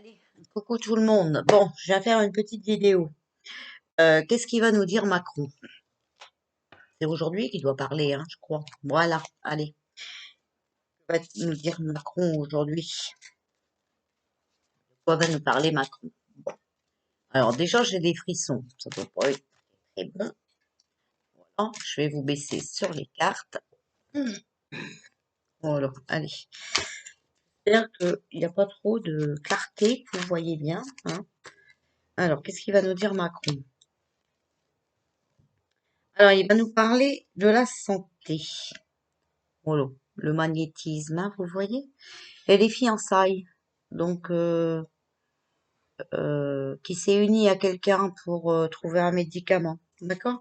Allez, coucou tout le monde. Bon, je vais faire une petite vidéo. Qu'est-ce qu'il va nous dire Macron? C'est aujourd'hui qu'il doit parler, hein, je crois. Voilà, allez. Que va nous dire Macron aujourd'hui? Quoi va nous parler Macron? Alors déjà, j'ai des frissons. Ça doit pas être très bon. Voilà, je vais vous baisser sur les cartes. Voilà, allez. J'espère qu'il n'y a pas trop de clarté, que vous voyez bien, hein. Alors, qu'est-ce qu'il va nous dire Macron? Alors, il va nous parler de la santé. Voilà, le magnétisme, hein, vous voyez? Et les fiançailles, donc qui s'est uni à quelqu'un pour trouver un médicament, d'accord?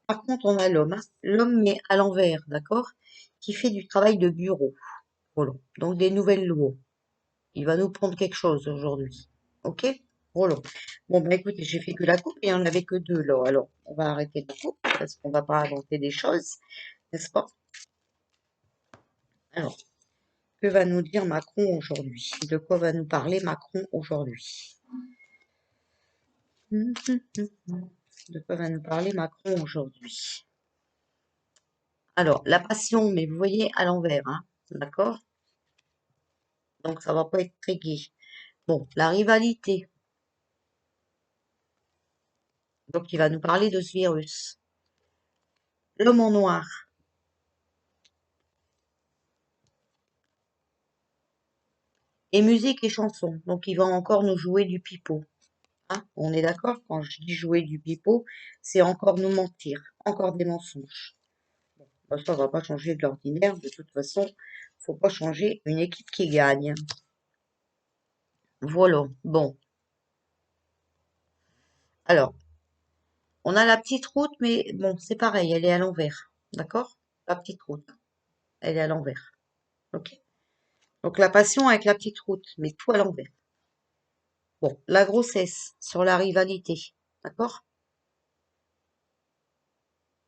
Par contre, on a l'homme, hein. L'homme mais à l'envers, d'accord? Qui fait du travail de bureau, voilà. Donc des nouvelles lois. Il va nous prendre quelque chose aujourd'hui, ok? Voilà. Bon, bah écoutez, j'ai fait que la coupe et il n'y en avait que deux là. Alors, on va arrêter la coupe parce qu'on va pas inventer des choses, n'est-ce pas? Alors, que va nous dire Macron aujourd'hui? De quoi va nous parler Macron aujourd'hui? De quoi va nous parler Macron aujourd'hui? Alors, la passion, mais vous voyez à l'envers, hein, d'accord? Donc, ça va pas être très gai. Bon, la rivalité. Donc, il va nous parler de ce virus. L'homme en noir. Et musique et chanson. Donc, il va encore nous jouer du pipeau. Hein, on est d'accord? Quand je dis jouer du pipeau, c'est encore nous mentir. Encore des mensonges. Bon, ça va pas changer de l'ordinaire. De toute façon, faut pas changer une équipe qui gagne. Voilà. Bon. Alors, on a la petite route, mais bon, c'est pareil, elle est à l'envers. D'accord? La petite route, elle est à l'envers. Ok? Donc la passion avec la petite route, mais tout à l'envers. Bon, la grossesse sur la rivalité. D'accord?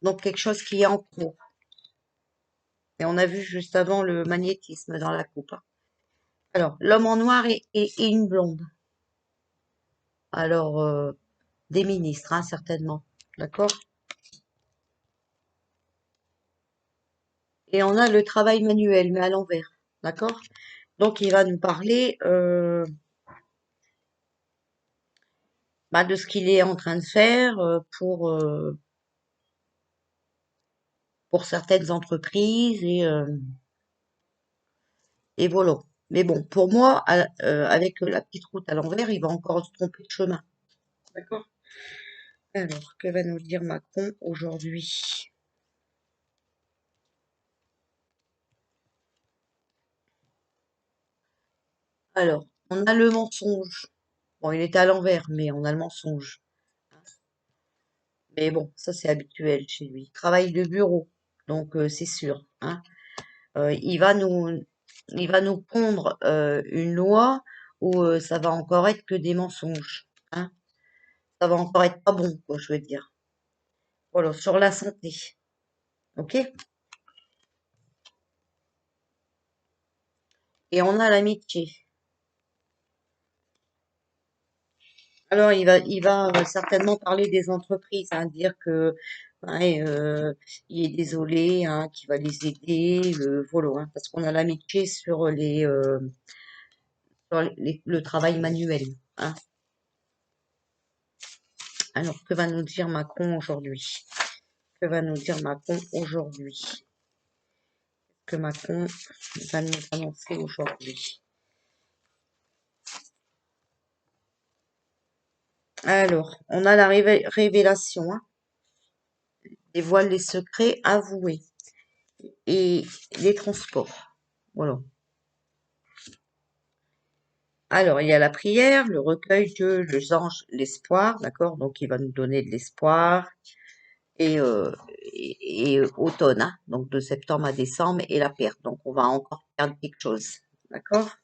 Donc quelque chose qui est en cours. Et on a vu juste avant le magnétisme dans la coupe, hein. Alors, l'homme en noir et une blonde. Alors, des ministres, hein, certainement. D'accord? Et on a le travail manuel, mais à l'envers. D'accord? Donc, il va nous parler bah, de ce qu'il est en train de faire pour certaines entreprises et voilà. Mais bon, pour moi, avec la petite route à l'envers, il va encore se tromper de chemin. D'accord? Alors, que va nous dire Macron aujourd'hui? Alors, on a le mensonge. Bon, il est à l'envers, mais on a le mensonge. Mais bon, ça c'est habituel chez lui. Travail de bureau, donc c'est sûr, hein. Euh, il va nous, il va nous pondre une loi où ça va encore être que des mensonges, hein. Ça va encore être pas bon, quoi, je veux dire. Voilà, sur la santé, ok? Et on a l'amitié. Alors, il va certainement parler des entreprises, hein, dire que ouais, il est désolé, hein, qu'il va les aider, voilà, hein, parce qu'on a l'amitié sur le travail manuel, hein. Alors, que va nous dire Macron aujourd'hui? Que va nous dire Macron aujourd'hui? Que Macron va nous annoncer aujourd'hui? Alors, on a la révélation, hein, dévoile les secrets avoués et les transports. Voilà. Alors, il y a la prière, le recueil, Dieu, les anges, l'espoir, d'accord? Donc, il va nous donner de l'espoir. Et automne, hein, donc de septembre à décembre, et la perte. Donc, on va encore perdre quelque chose, d'accord?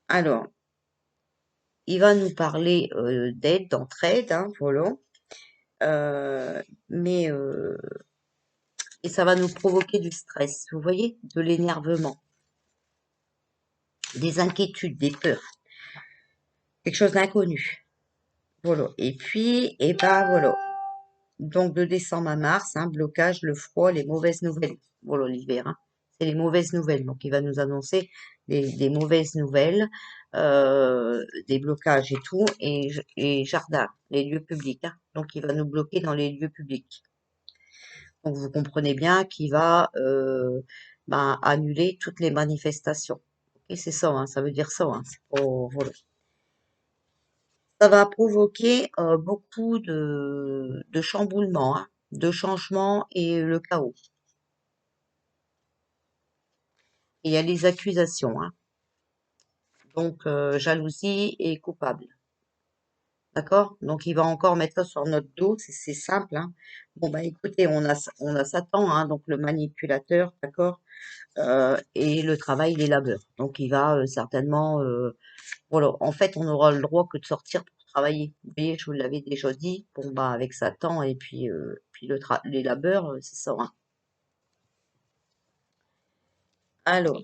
Alors, il va nous parler d'aide, d'entraide, hein, voilà. Euh, mais, et ça va nous provoquer du stress, vous voyez, de l'énervement. des inquiétudes, des peurs, quelque chose d'inconnu. Voilà. Et puis, et ben voilà. Donc de décembre à mars, hein, blocage, le froid, les mauvaises nouvelles. Voilà l'hiver, hein. C'est les mauvaises nouvelles. Donc il va nous annoncer des mauvaises nouvelles, des blocages et tout, et jardin, les lieux publics, hein. Donc il va nous bloquer dans les lieux publics. Donc vous comprenez bien qu'il va ben, annuler toutes les manifestations. Et c'est ça, hein, ça veut dire ça, hein. Voilà. Ça va provoquer beaucoup de chamboulements, hein, de changements et le chaos. Et il y a les accusations, hein. Donc jalousie et coupable. D'accord? Donc il va encore mettre ça sur notre dos, c'est simple, hein. Bon bah écoutez, on a Satan, hein, donc le manipulateur, d'accord? Et le travail, les labeurs. Donc il va certainement voilà, en fait, on n'aura le droit que de sortir pour travailler. Vous voyez, je vous l'avais déjà dit. Bon, bah, avec Satan et puis les labeurs, c'est ça, hein. Alors,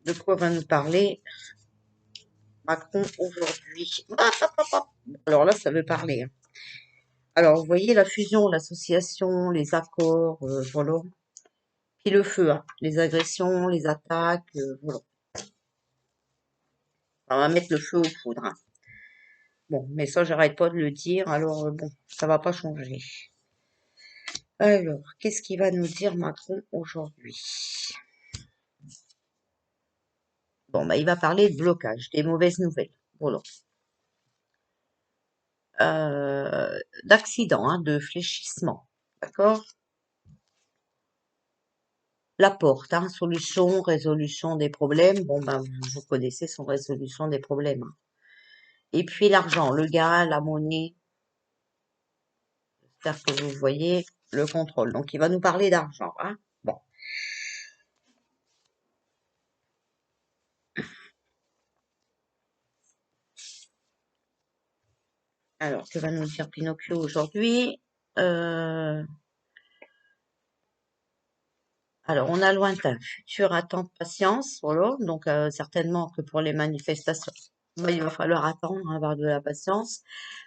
de quoi va nous parler Macron aujourd'hui? Ah, ah, ah, ah. Alors là, ça veut parler, hein. Alors, vous voyez, la fusion, l'association, les accords, voilà. Puis le feu, hein. Les agressions, les attaques, voilà. On va mettre le feu aux poudres, hein. Bon, mais ça, j'arrête pas de le dire, alors bon, ça va pas changer. Alors, qu'est-ce qu'il va nous dire Macron aujourd'hui? Bon, bah, il va parler de blocage, des mauvaises nouvelles. Voilà. D'accident, hein, de fléchissement. D'accord? La porte, hein, solution, résolution des problèmes. Bon, ben, vous connaissez son résolution des problèmes, hein. Et puis l'argent, le gain, la monnaie. J'espère que vous voyez le contrôle. Donc, il va nous parler d'argent, hein. Bon. Alors, que va nous dire Pinocchio aujourd'hui? Alors, on a lointain, futur, attente, patience, voilà. Donc, certainement que pour les manifestations, bah, il va falloir attendre, hein, avoir de la patience.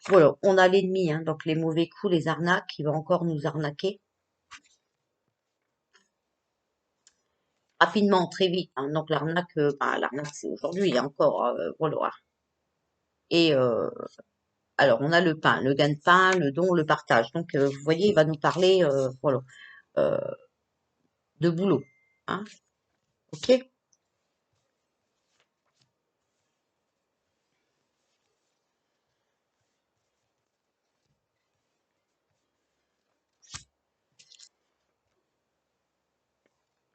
Voilà, on a l'ennemi, hein, donc les mauvais coups, les arnaques, il va encore nous arnaquer rapidement, très vite, hein. Donc, l'arnaque, bah, l'arnaque, c'est aujourd'hui encore, voilà. Et alors, on a le pain, le gain de pain, le don, le partage. Donc, vous voyez, il va nous parler, voilà, euh, de boulot, hein. Ok?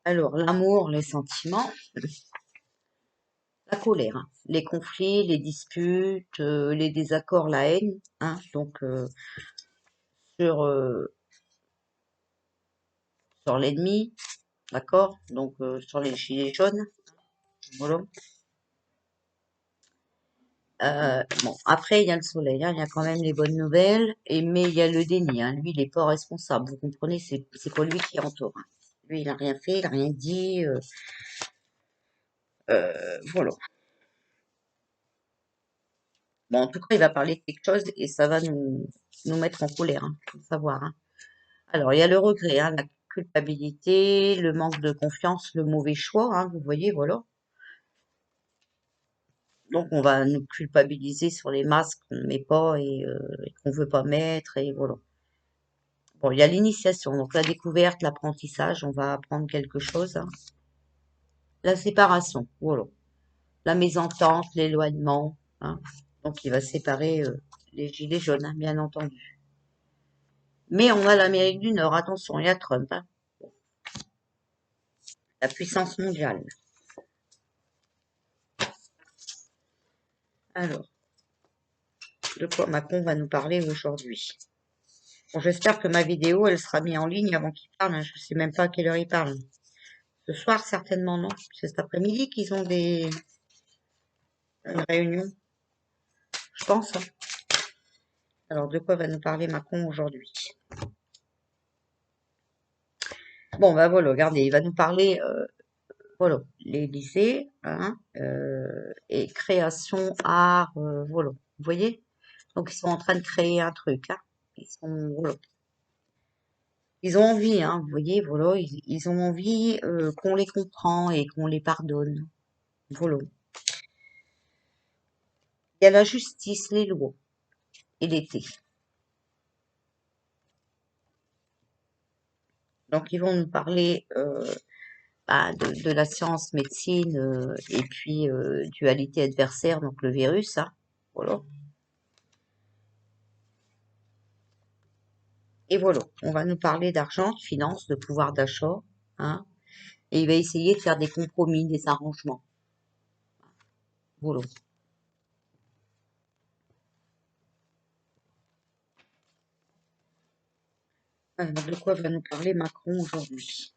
Alors, l'amour, les sentiments. La colère, hein. Les conflits, les disputes, les désaccords, la haine, hein, donc sur, sur l'ennemi, d'accord? Donc sur les gilets jaunes, voilà. Bon, après il y a le soleil, hein, il y a quand même les bonnes nouvelles, mais il y a le déni, hein. Lui, il n'est pas responsable, vous comprenez, c'est pas lui qui entoure, hein. Lui, il a rien fait, il a rien dit, voilà. Bon, en tout cas, il va parler de quelque chose et ça va nous mettre en colère, hein, faut le savoir, hein. Alors, il y a le regret, hein, la culpabilité, le manque de confiance, le mauvais choix, hein, vous voyez, voilà. Donc, on va nous culpabiliser sur les masques qu'on ne met pas et qu'on veut pas mettre, et voilà. Bon, il y a l'initiation, donc la découverte, l'apprentissage, on va apprendre quelque chose, hein. La séparation, voilà. La mésentente, l'éloignement, hein. Donc, il va séparer les gilets jaunes, hein, bien entendu. Mais on a l'Amérique du Nord, attention, il y a Trump, hein, la puissance mondiale. Alors, de quoi Macron va nous parler aujourd'hui? Bon, j'espère que ma vidéo, elle sera mise en ligne avant qu'il parle, hein. Je sais même pas à quelle heure il parle. Ce soir, certainement, non. C'est cet après-midi qu'ils ont une réunion, je pense, hein. Alors, de quoi va nous parler Macron aujourd'hui? Bon, bah voilà, regardez, il va nous parler, voilà, les lycées, hein, et création, art, voilà. Vous voyez? Donc, ils sont en train de créer un truc, hein. Voilà. Ils ont envie, hein, vous voyez, voilà, ils ont envie qu'on les comprend et qu'on les pardonne. Voilà. Il y a la justice, les lois et l'été. Donc, ils vont nous parler bah, de la science, médecine, et puis dualité adversaire, donc le virus, hein. Voilà. Et voilà, on va nous parler d'argent, de finances, de pouvoir d'achat, hein. Et il va essayer de faire des compromis, des arrangements. Voilà. Alors, de quoi va nous parler Macron aujourd'hui?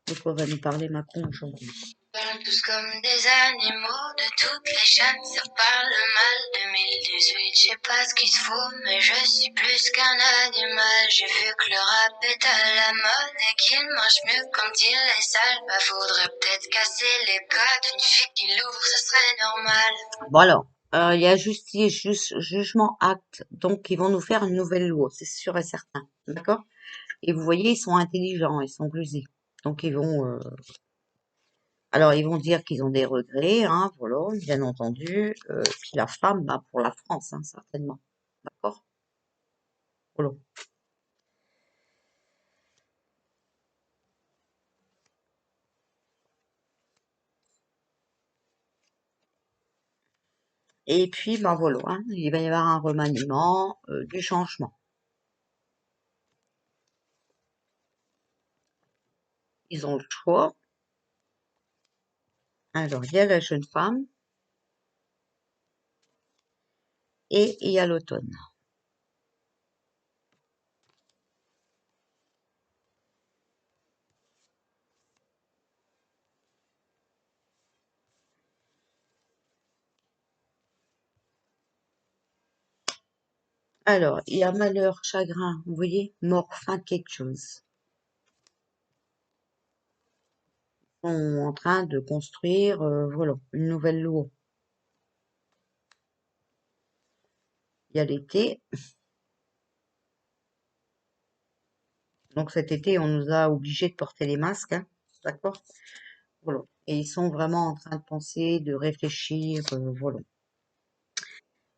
De quoi va nous parler Macron aujourd'hui? Parlent tous comme des animaux, de toutes les chaînes, ça parle mal. 2018, je sais pas ce qu'il te faut, mais je suis plus qu'un animal. J'ai vu que le rap est à la mode et qu'il mange mieux quand il est sale. Bah, faudrait peut-être casser les codes, une fille qui l'ouvre, ce serait normal. Bon alors, il y a justice, jugement, acte, donc ils vont nous faire une nouvelle loi, c'est sûr et certain, d'accord? Et vous voyez, ils sont intelligents, ils sont rusés. Donc ils vont, alors ils vont dire qu'ils ont des regrets, hein, voilà, bien entendu. Puis la femme, bah, pour la France, hein, certainement. D'accord? Voilà. Et puis, bah voilà, hein, il va y avoir un remaniement, du changement. Ils ont le choix. Alors, il y a la jeune femme et il y a l'automne. Alors, il y a malheur, chagrin, vous voyez, mort, fin de quelque chose. Ils sont en train de construire, voilà, une nouvelle loi. Il y a l'été. Donc cet été, on nous a obligés de porter les masques, hein, d'accord? Voilà. Et ils sont vraiment en train de penser, de réfléchir, voilà.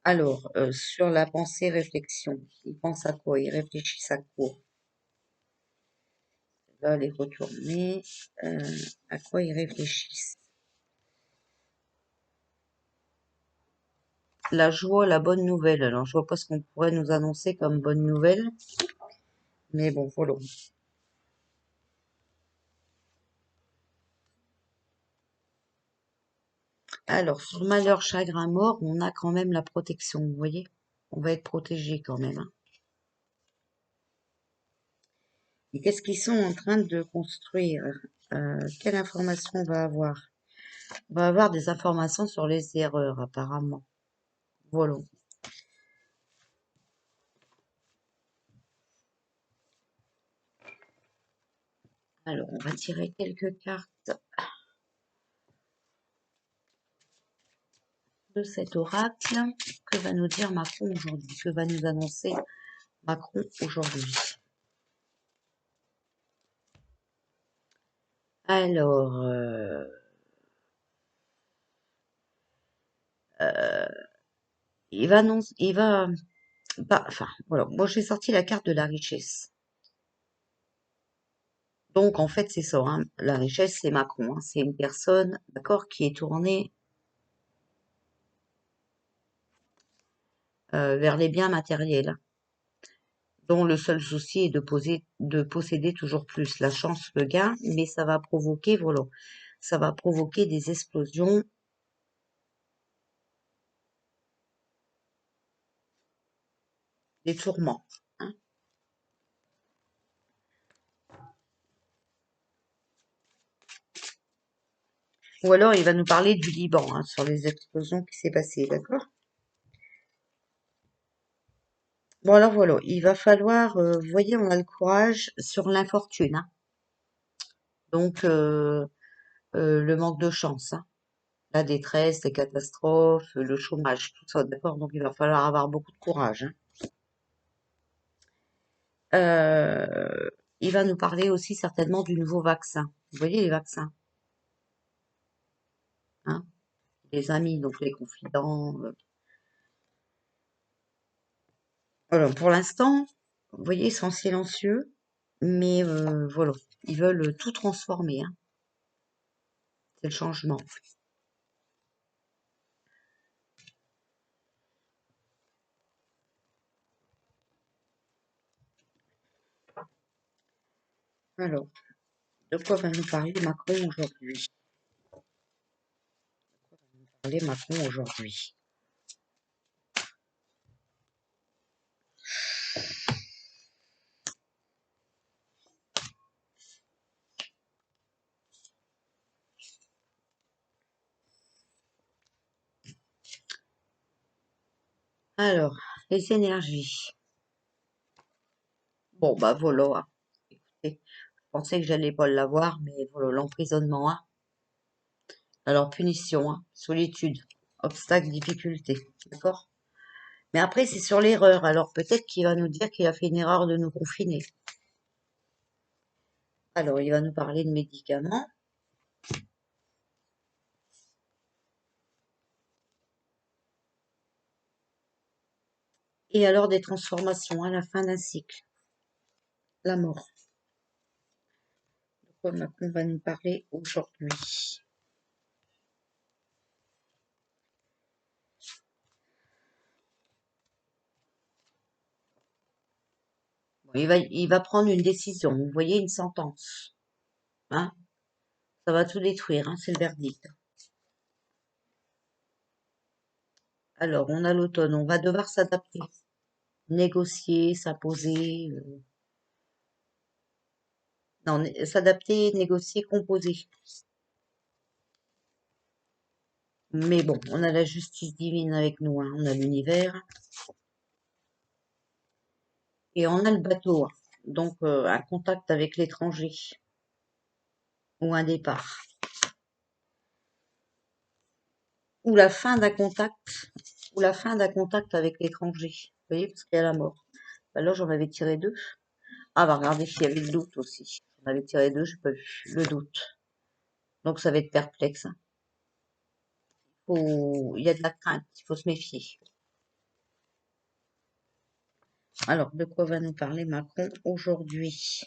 Alors, sur la pensée-réflexion, ils pensent à quoi? Ils réfléchissent à quoi? Là, les retourner, à quoi ils réfléchissent? La joie, la bonne nouvelle. Alors, je vois pas ce qu'on pourrait nous annoncer comme bonne nouvelle, mais bon, voilà. Alors, sur malheur, chagrin, mort, on a quand même la protection, vous voyez? On va être protégé quand même, hein. Et qu'est-ce qu'ils sont en train de construire? Quelle information on va avoir? On va avoir des informations sur les erreurs, apparemment. Voilà. Alors, on va tirer quelques cartes de cet oracle. Que va nous dire Macron aujourd'hui? Que va nous annoncer Macron aujourd'hui? Alors, il va, bah, enfin, voilà. Moi, j'ai sorti la carte de la richesse. Donc, en fait, c'est ça, hein. La richesse, c'est Macron, hein. C'est une personne, d'accord, qui est tournée vers les biens matériels, dont le seul souci est de posséder toujours plus. La chance, le gain, mais ça va provoquer, voilà, ça va provoquer des explosions, des tourments, hein. Ou alors, il va nous parler du Liban, hein, sur les explosions qui s'est passées, d'accord? Bon, alors voilà, il va falloir, vous voyez, on a le courage sur l'infortune, hein. Donc, le manque de chance, hein, la détresse, les catastrophes, le chômage, tout ça, d'accord? Donc, il va falloir avoir beaucoup de courage, hein. Il va nous parler aussi certainement du nouveau vaccin. Vous voyez les vaccins, hein? Les amis, donc les confidents. Voilà, pour l'instant, vous voyez, ils sont silencieux, mais voilà, ils veulent tout transformer, hein. C'est le changement. Alors, de quoi va nous parler Macron aujourd'hui? Parler Macron aujourd'hui. Alors, les énergies. Bon, bah voilà, hein. Écoutez, je pensais que j'allais pas l'avoir, mais voilà, l'emprisonnement, hein. Alors, punition, hein, solitude, obstacle, difficulté, d'accord? Mais après, c'est sur l'erreur. Alors, peut-être qu'il va nous dire qu'il a fait une erreur de nous confiner. Alors, il va nous parler de médicaments. Et alors, des transformations à la fin d'un cycle. La mort. De quoi Macron va nous parler aujourd'hui? Bon, il va prendre une décision. Vous voyez, une sentence, hein? Ça va tout détruire, hein, c'est le verdict. Alors, on a l'automne, on va devoir s'adapter, négocier, s'imposer, non, s'adapter, négocier, composer. Mais bon, on a la justice divine avec nous, hein, on a l'univers, et on a le bateau, hein. Donc un contact avec l'étranger, ou un départ, ou la fin d'un contact, ou la fin d'un contact avec l'étranger. Vous voyez, parce qu'il y a la mort. Bah là, j'en avais tiré deux. Ah, bah regardez, il y avait le doute aussi. J'en avais tiré deux, j'ai pas vu. Le doute. Donc ça va être perplexe, hein. Il y a de la crainte, il faut se méfier. Alors, de quoi va nous parler Macron aujourd'hui?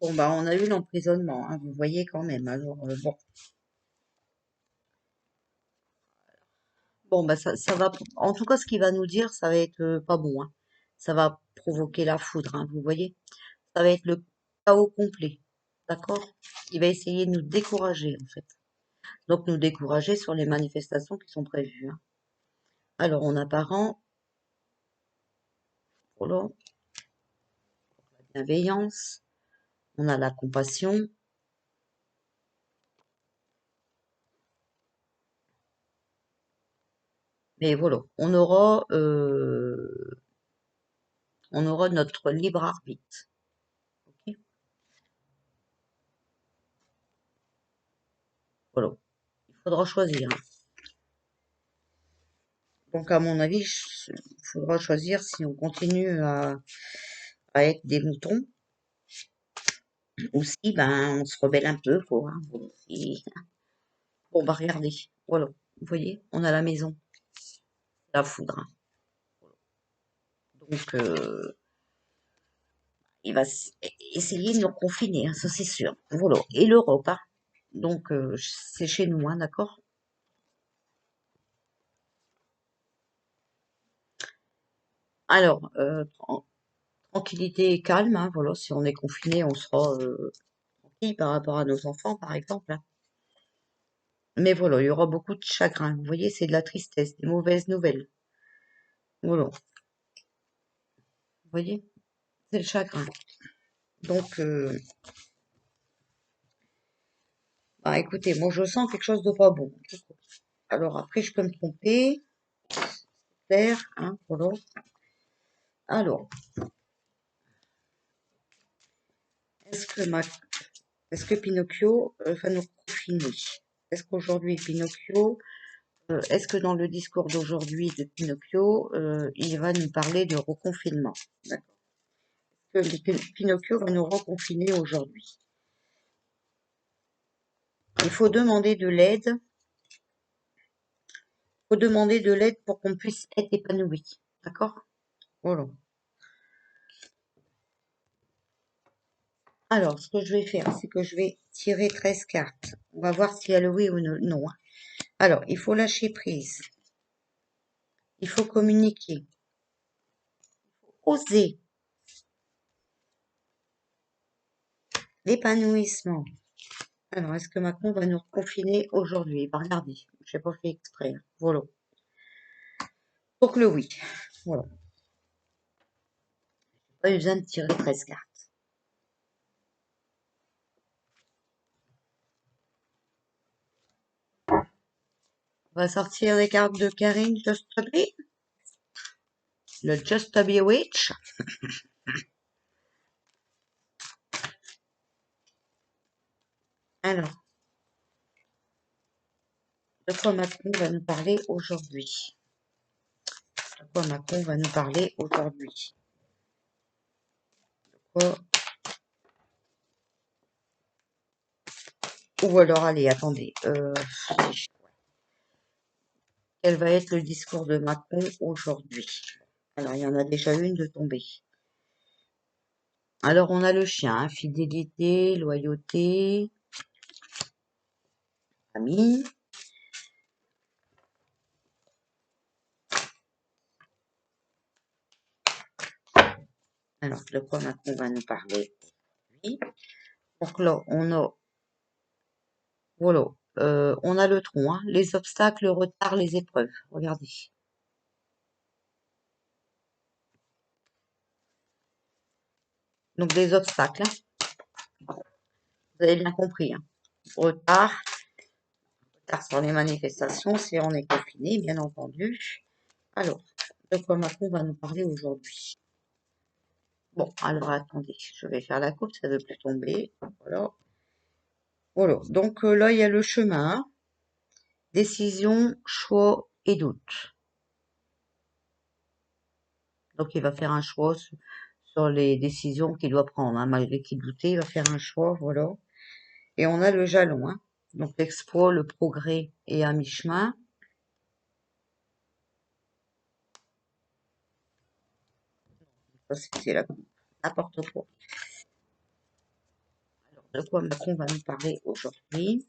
Bon, bah, on a eu l'emprisonnement, hein, vous voyez quand même. Alors, bon. Bon, bah, ça va. En tout cas, ce qu'il va nous dire, ça va être pas bon, hein. Ça va provoquer la foudre, hein, vous voyez. Ça va être le chaos complet. D'accord? Il va essayer de nous décourager, en fait. Donc, nous décourager sur les manifestations qui sont prévues, hein. Alors, on a parents, voilà, bienveillance, on a la compassion, mais voilà, on aura notre libre arbitre. Ok. Voilà, il faudra choisir, hein. Donc, à mon avis, il faudra choisir si on continue à être des moutons ou si ben, on se rebelle un peu, quoi, hein. Bon, bah, regardez, voilà, vous voyez, on a la maison, la foudre, hein. Donc, il va essayer de nous confiner, hein, ça c'est sûr. Voilà, et l'Europe, hein. Donc, c'est chez nous, hein, d'accord? Alors, tranquillité et calme, hein, voilà, si on est confiné, on sera tranquille par rapport à nos enfants, par exemple, hein. Mais voilà, il y aura beaucoup de chagrin. Vous voyez, c'est de la tristesse, des mauvaises nouvelles. Voilà, vous voyez, c'est le chagrin. Donc, bah, écoutez, moi je sens quelque chose de pas bon. Alors après, je peux me tromper, clair, hein, voilà. Alors, Est-ce que, est-ce que Pinocchio va nous confiner? Est-ce qu'aujourd'hui, Pinocchio, est-ce que dans le discours d'aujourd'hui de Pinocchio, il va nous parler de reconfinement? D'accord. Pinocchio va nous reconfiner aujourd'hui. Il faut demander de l'aide. Il faut demander de l'aide pour qu'on puisse être épanoui. D'accord? Voilà. Alors, ce que je vais faire, c'est que je vais tirer 13 cartes. On va voir s'il y a le oui ou le non. Hein. Alors, il faut lâcher prise. Il faut communiquer. Oser. L'épanouissement. Alors, est-ce que Macron va nous confiner aujourd'hui? Bah, regardez, je n'ai pas fait exprès. Hein. Voilà. Donc le oui. Voilà. Pas eu besoin de tirer 13 cartes. On va sortir les cartes de Karine Just to Be. Le Just to Be Witch. Alors, de quoi Macron va nous parler aujourd'hui? De quoi Macron va nous parler aujourd'hui? Quoi? Ou alors, allez, attendez. Quel va être le discours de Macron aujourd'hui? Alors, il y en a déjà une de tombée. Alors, on a le chien, hein, fidélité, loyauté, famille. Alors, de quoi Macron va nous parler? Oui. Donc là, on a, voilà, on a le tronc, hein, les obstacles, le retard, les épreuves. Regardez. Donc, des obstacles, hein. Vous avez bien compris. Hein. Retard, retard sur les manifestations, si on est confiné, bien entendu. Alors, de quoi Macron va nous parler aujourd'hui? Bon, alors attendez, je vais faire la coupe, ça ne veut plus tomber. Voilà. Voilà. Donc là, il y a le chemin, décision, choix et doute. Donc il va faire un choix sur les décisions qu'il doit prendre. Hein. Malgré qu'il doutait, il va faire un choix, voilà. Et on a le jalon, hein. Donc l'exploit, le progrès est à mi-chemin. Ça, c'était la coupe. N'importe quoi. Alors, de quoi Macron va nous parler aujourd'hui?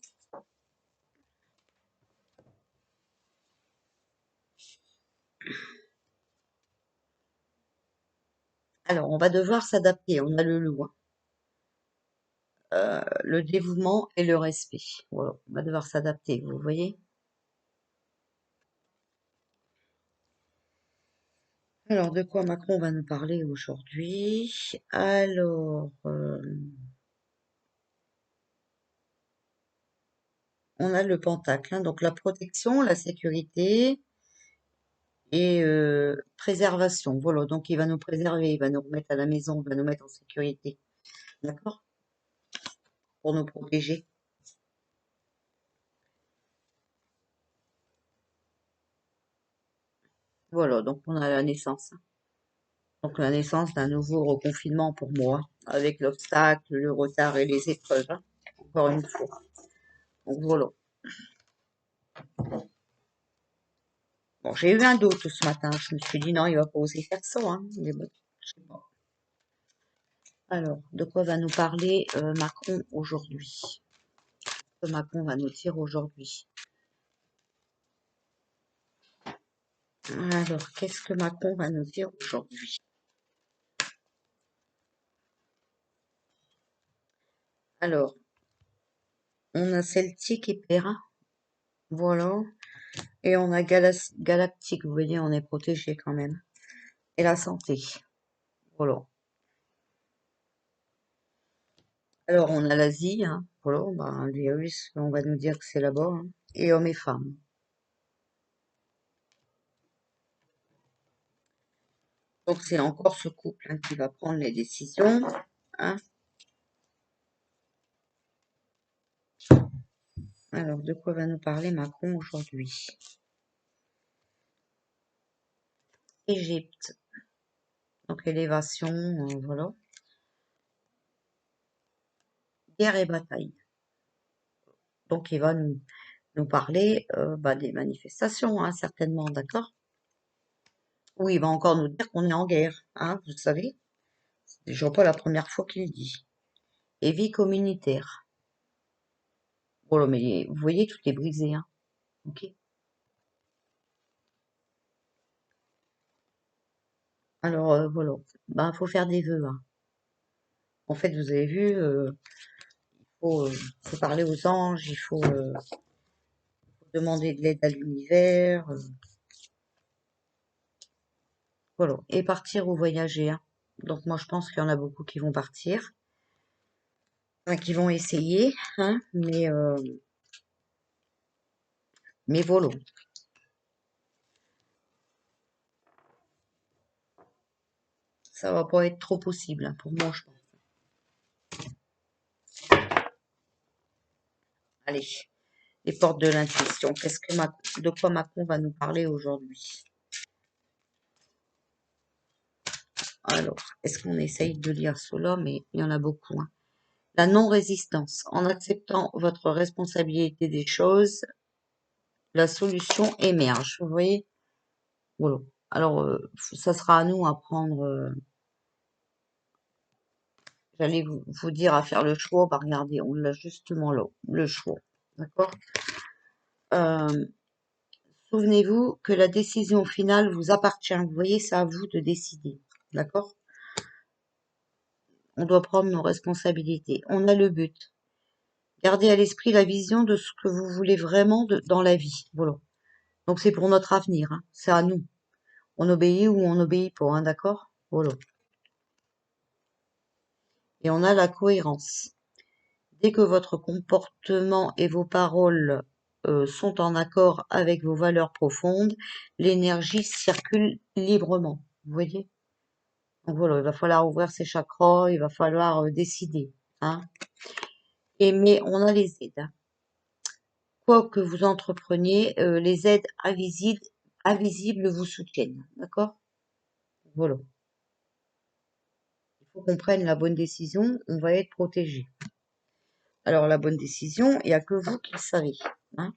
Alors, on va devoir s'adapter. On a le loup, hein. Le dévouement et le respect. Voilà, on va devoir s'adapter, vous voyez? Alors, de quoi Macron va nous parler aujourd'hui? Alors, on a le pentacle, hein, donc la protection, la sécurité et préservation. Voilà, donc il va nous préserver, il va nous remettre à la maison, il va nous mettre en sécurité. D'accord? Pour nous protéger. Voilà, donc on a la naissance. Hein. Donc la naissance d'un nouveau reconfinement pour moi, avec l'obstacle, le retard et les épreuves. Hein, encore une fois. Donc voilà. Bon, j'ai eu un doute ce matin. Je me suis dit non, il va pas oser faire ça. Hein. Mais bon, je sais pas. Alors, de quoi va nous parler Macron aujourd'hui? Que Macron va nous dire aujourd'hui? Alors, qu'est-ce que Macron va nous dire aujourd'hui? Alors, on a Celtique et Perrin, voilà. Et on a Galactique, vous voyez, on est protégé quand même. Et la santé, voilà. Alors, on a l'Asie, hein, voilà, ben, le virus, on va nous dire que c'est là-bas, hein. Et hommes et femmes. Donc, c'est encore ce couple hein, qui va prendre les décisions, hein. Alors, de quoi va nous parler Macron aujourd'hui? Égypte. Donc, élévation, voilà. Guerre et bataille. Donc, il va nous parler des manifestations, hein, certainement, d'accord? Ou il va encore nous dire qu'on est en guerre, hein, vous savez. C'est déjà pas la première fois qu'il le dit. Et vie communautaire. Voilà, mais vous voyez, tout est brisé, hein. Ok. Alors, voilà. Ben, faut faire des vœux, hein. En fait, vous avez vu, faut parler aux anges, il faut demander de l'aide à l'univers, voilà. Et partir ou voyager, hein. Donc moi, je pense qu'il y en a beaucoup qui vont partir, enfin, qui vont essayer, hein, mais voilà. Ça va pas être trop possible, hein, pour moi, je pense. Allez, les portes de l'intuition. De quoi Macron va nous parler aujourd'hui? Alors, est-ce qu'on essaye de lire cela? Mais il y en a beaucoup, hein. La non-résistance. En acceptant votre responsabilité des choses, la solution émerge. Vous voyez? Voilà. Alors, ça sera à nous à prendre. J'allais vous dire à faire le choix. Bah, regardez, on l'a justement là, le choix. D'accord? Euh, Souvenez-vous que la décision finale vous appartient. Vous voyez, c'est à vous de décider. D'accord? On doit prendre nos responsabilités. On a le but. Gardez à l'esprit la vision de ce que vous voulez vraiment dans la vie. Voilà. Donc c'est pour notre avenir, hein. C'est à nous. On obéit ou on n'obéit pas, hein, d'accord? Voilà. Et on a la cohérence. Dès que votre comportement et vos paroles sont en accord avec vos valeurs profondes, l'énergie circule librement. Vous voyez? Donc voilà, il va falloir ouvrir ses chakras, il va falloir décider, hein. Mais on a les aides, hein. Quoi que vous entrepreniez, les aides invisibles vous soutiennent, d'accord? Voilà. Il faut qu'on prenne la bonne décision, on va être protégé. Alors la bonne décision, il n'y a que vous qui le savez, hein.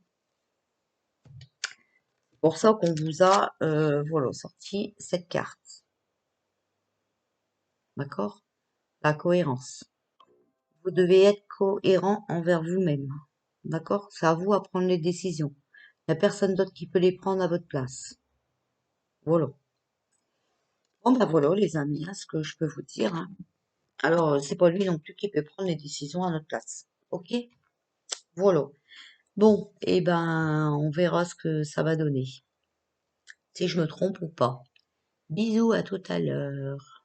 C'est pour ça qu'on vous a voilà, sorti cette carte, d'accord? La cohérence. Vous devez être cohérent envers vous-même, d'accord? C'est à vous à prendre les décisions. Il n'y a personne d'autre qui peut les prendre à votre place. Voilà. Bon ben voilà les amis, hein, ce que je peux vous dire, hein. Alors c'est pas lui non plus qui peut prendre les décisions à notre place. Ok? Voilà. Bon, et ben on verra ce que ça va donner. Si je me trompe ou pas. Bisous, à tout à l'heure.